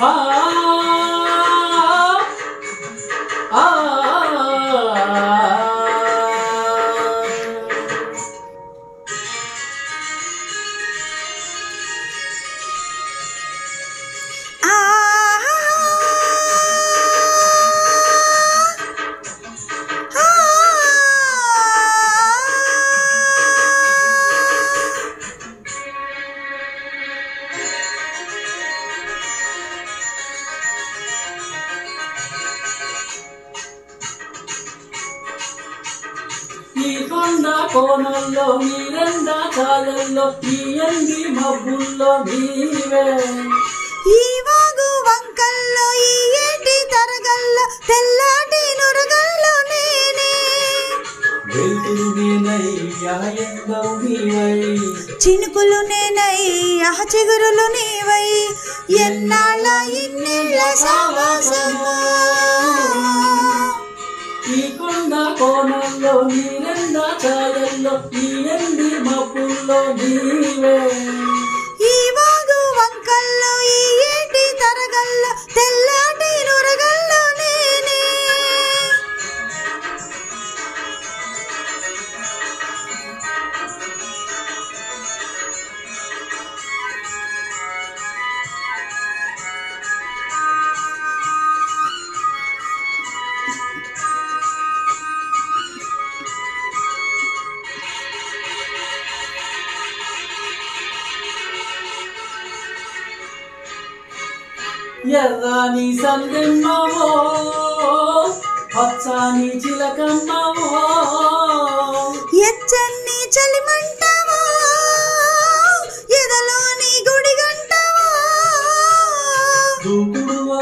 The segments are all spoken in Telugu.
ఆ ఆ ఈ కొండ కోనల్లో నీరెండ కాయల్లో ఈ ఎండి మబ్బుల్లో నీవే ఈ వాగు వంకల్లో ఈ ఏటి తరగల్లో తెల్లాటి నురగల్లో నేనే వెలుతురు నేనై ఎండవు నీవై చినుకులు నేనై చిగురులు నీవై ఎన్నాళ్ళ ఇన్నేళ్ళ సావాసమా ఈ కొండ కోనల్లో నీరెండ కాయల్లో ఈ ఎండి మబ్బుల్లో నీవే ఈ వాగు వంకల్లో ఈ ఏటి తరగల్లో తెల్లాటి నురగల్లో నేనే ఎర్రాని సందెమ్మవో పచ్చాని చిలకమ్మవో ఎచ్చన్ని చలిమంటవో ఎదలోని గుడి గంటవో దూకుడువో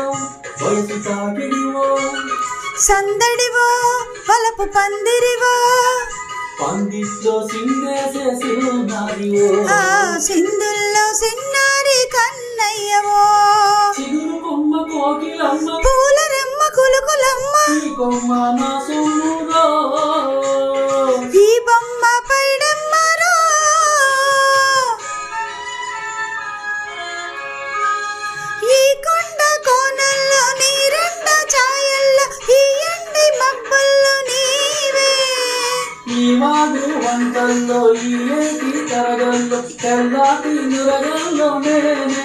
వయసు తాకిడివో సందడివో వలపు పందిరివో పందిట్లో సిందేసేసి ఉన్నారివో సింధుల్లో సిన్నారి కన్నయ్యవో చిగురు కొమ్మ కోకిలమ్మ పూల రెమ్మ కులుకులమ్మ ఈ కొమ్మ నా సొమ్మురో ఈ బొమ్మ పైడమ్మరో ఈ కొండ కోనల్లో నీరెండ ఛాయల్లో ఈ ఎండి మబ్బుల్లో నీవే ఈ వాగు వంటల్లో ఈ ఏటి తరగల్లో తెల్లాటి నురగల్లో నేనే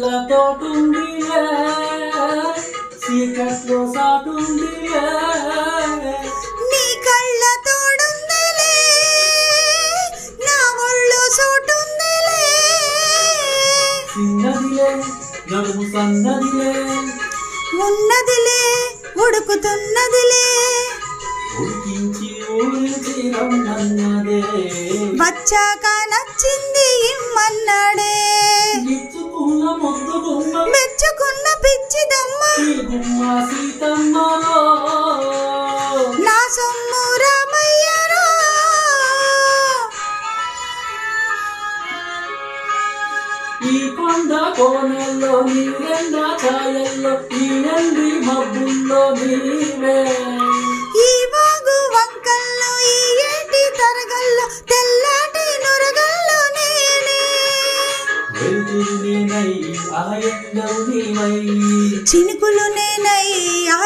నేరేళ్ళతోటుందిలే చీకట్లో సాటుందిలే నీ కళ్ళ తోడుందిలే నా ఒళ్ళు సోటుందిలే చిన్నదిలే నడుము సన్నదిలే ఉన్నదిలే ఉడుకుతున్నదిలే ఉడికించి ఊరించి రమ్మన్నదే వచ్చాక నచ్చింది ఇమ్మన్నాడే ఇచ్చుకున్న ముద్దుగుమ్మ మెచ్చుకున్న పిచ్చిదమ్మ ఈ గుమ్మ సీతమ్మలో నా సొమ్ము రామయ్యరో ఈ కొండ కోనల్లో నీరెండ ఛాయల్లో ఈ ఎండి మబ్బుల్లో నీవే ఈ వాగు వంకల్లో ఈ ఏటి తరగల్లో తెల్లాటి నురగల్లో నేనే వెలుతురు నేనై ఎండవు నీవై చినుకులు నేనై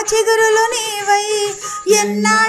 చిగురులు నీవై ఎన్నాళ్ళ